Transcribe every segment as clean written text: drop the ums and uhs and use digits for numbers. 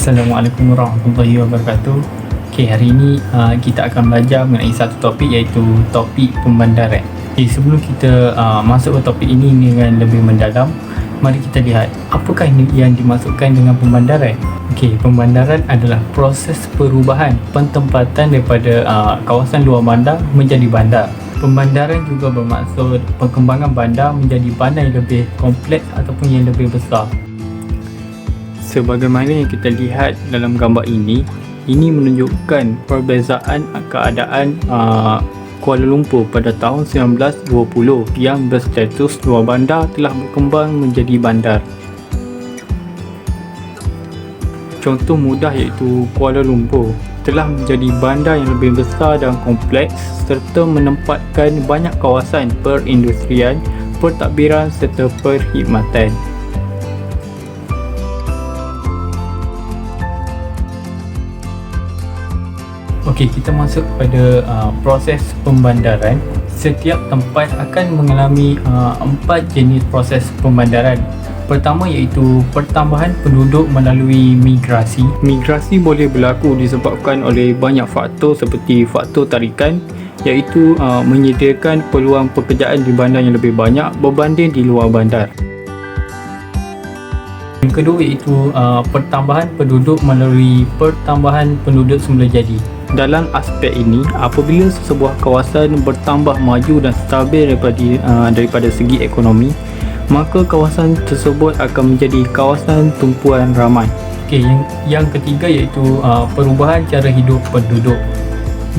Assalamualaikum warahmatullahi wabarakatuh. Okay, hari ini kita akan belajar mengenai satu topik, iaitu topik pembandaran. Okay, sebelum kita masuk ke topik ini dengan lebih mendalam, mari kita lihat apakah yang dimaksudkan dengan pembandaran. Okay, pembandaran adalah proses perubahan pentempatan daripada kawasan luar bandar menjadi bandar. Pembandaran juga bermaksud perkembangan bandar menjadi bandar yang lebih kompleks ataupun yang lebih besar. Sebagaimana yang kita lihat dalam gambar ini menunjukkan perbezaan keadaan Kuala Lumpur pada tahun 1920 yang berstatus luar bandar telah berkembang menjadi bandar. Contoh mudah iaitu Kuala Lumpur telah menjadi bandar yang lebih besar dan kompleks serta menempatkan banyak kawasan perindustrian, pentadbiran serta perkhidmatan. Okey, kita masuk pada proses pembandaran. Setiap tempat akan mengalami 4 jenis proses pembandaran. Pertama iaitu pertambahan penduduk melalui migrasi. Migrasi boleh berlaku disebabkan oleh banyak faktor seperti faktor tarikan, iaitu menyediakan peluang pekerjaan di bandar yang lebih banyak berbanding di luar bandar. Yang kedua iaitu pertambahan penduduk melalui pertambahan penduduk semula jadi. Dalam aspek ini, apabila sebuah kawasan bertambah maju dan stabil daripada segi ekonomi, maka kawasan tersebut akan menjadi kawasan tumpuan ramai. Okey, yang ketiga iaitu perubahan cara hidup penduduk.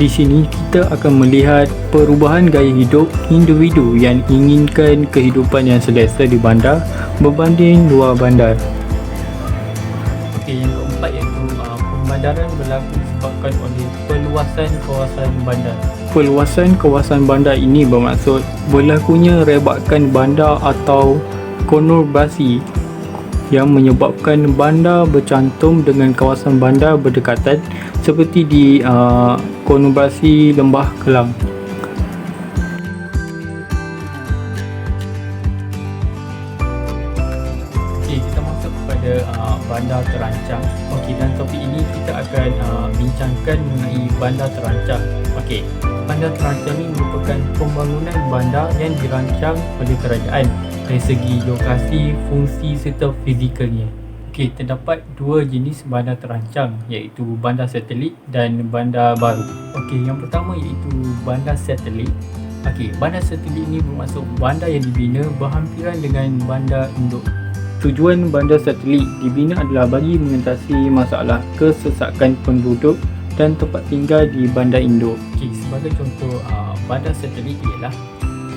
Di sini kita akan melihat perubahan gaya hidup individu yang inginkan kehidupan yang selesa di bandar berbanding luar bandar. Okey, yang keempat iaitu pembandaran berlaku disebabkan oleh perluasan kawasan bandar. Perluasan kawasan bandar ini bermaksud berlakunya rebakan bandar atau konurbasi yang menyebabkan bandar bercantum dengan kawasan bandar berdekatan seperti di konurbasi Lembah Kelang. Okey, kita masuk kepada bandar terancang. Okey, dalam topik ini kita akan bincangkan mengenai bandar terancang. Okey, bandar terancang ini merupakan pembangunan bandar yang dirancang oleh kerajaan dari segi lokasi, fungsi serta fizikalnya. Okey, terdapat dua jenis bandar terancang, iaitu bandar satelit dan bandar baru. Okey, yang pertama iaitu bandar satelit. Okey, bandar satelit ini bermaksud bandar yang dibina berhampiran dengan bandar induk. Tujuan bandar satelit dibina adalah bagi mengatasi masalah kesesakan penduduk dan tempat tinggal di bandar induk. Okay, sebagai contoh bandar satelit ialah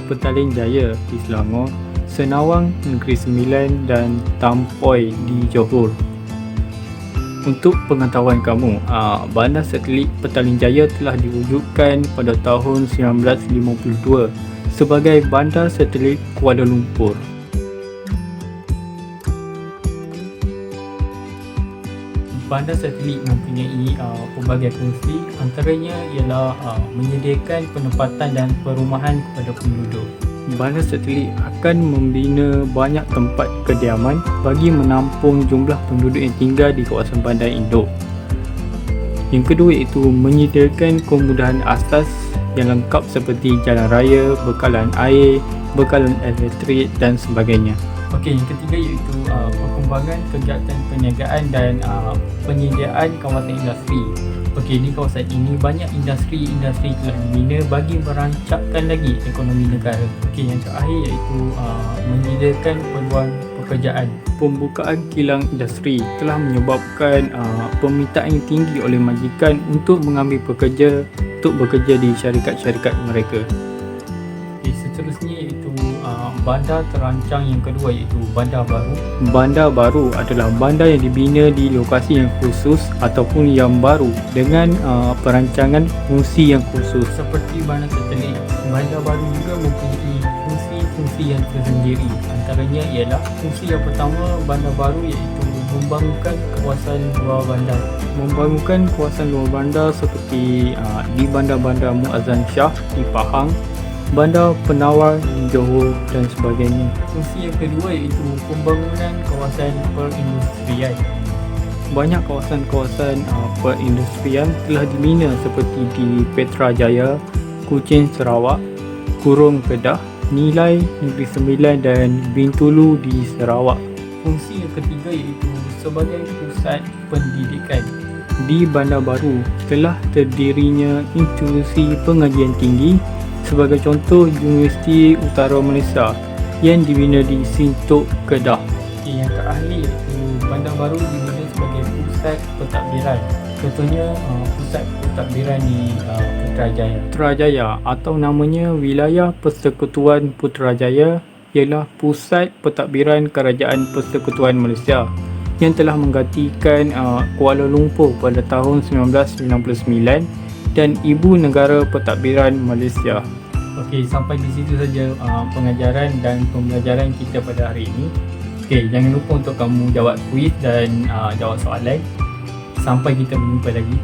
Petaling Jaya di Selangor, Senawang Negeri Sembilan dan Tampoi di Johor. Untuk pengetahuan kamu, bandar satelit Petaling Jaya telah diwujudkan pada tahun 1952 sebagai bandar satelit Kuala Lumpur. Bandar satelit mempunyai pelbagai fungsi, antaranya ialah menyediakan penempatan dan perumahan kepada penduduk. Bandar satelit akan membina banyak tempat kediaman bagi menampung jumlah penduduk yang tinggal di kawasan bandar induk. Yang kedua iaitu menyediakan kemudahan asas yang lengkap seperti jalan raya, bekalan air, bekalan elektrik dan sebagainya. Okey, yang ketiga iaitu perkembangan kegiatan perniagaan dan penyediaan kawasan industri. Okey, di kawasan ini banyak industri telah dibina bagi merancangkan lagi ekonomi negara. Okey, yang terakhir iaitu menyediakan peluang pekerjaan. Pembukaan kilang industri telah menyebabkan permintaan yang tinggi oleh majikan untuk mengambil pekerja untuk bekerja di syarikat-syarikat mereka. Okey, seterusnya iaitu bandar terancang yang kedua iaitu bandar baru. Bandar baru adalah bandar yang dibina di lokasi yang khusus ataupun yang baru dengan perancangan fungsi yang khusus. Seperti bandar satelit, bandar baru juga mempunyai fungsi-fungsi yang tersendiri. Antaranya ialah fungsi yang pertama bandar baru iaitu membangunkan kawasan luar bandar. Membangunkan kawasan luar bandar seperti di bandar-bandar Muazzam Shah di Pahang, Bandar Penawar di Johor dan sebagainya. Fungsi yang kedua iaitu pembangunan kawasan perindustrian. Banyak kawasan-kawasan perindustrian telah dibina seperti di Petrajaya, Kuching Sarawak, Kurung Kedah, Nilai Negeri Sembilan dan Bintulu di Sarawak. Fungsi yang ketiga iaitu sebagai pusat pendidikan. Di Bandar Baru telah terdirinya institusi pengajian tinggi, sebagai contoh Universiti Utara Malaysia yang dibina di Sintok, Kedah. Yang terakhir iaitu Bandar Baru dibina sebagai pusat pentadbiran. Contohnya pusat pentadbiran di Putrajaya atau namanya Wilayah Persekutuan Putrajaya ialah pusat pentadbiran Kerajaan Persekutuan Malaysia yang telah menggantikan Kuala Lumpur pada tahun 1999 dan Ibu Negara Pentadbiran Malaysia. Okey, sampai di situ saja pengajaran dan pembelajaran kita pada hari ini. Okey, jangan lupa untuk kamu jawab kuis dan jawab soalan. Sampai kita berjumpa lagi.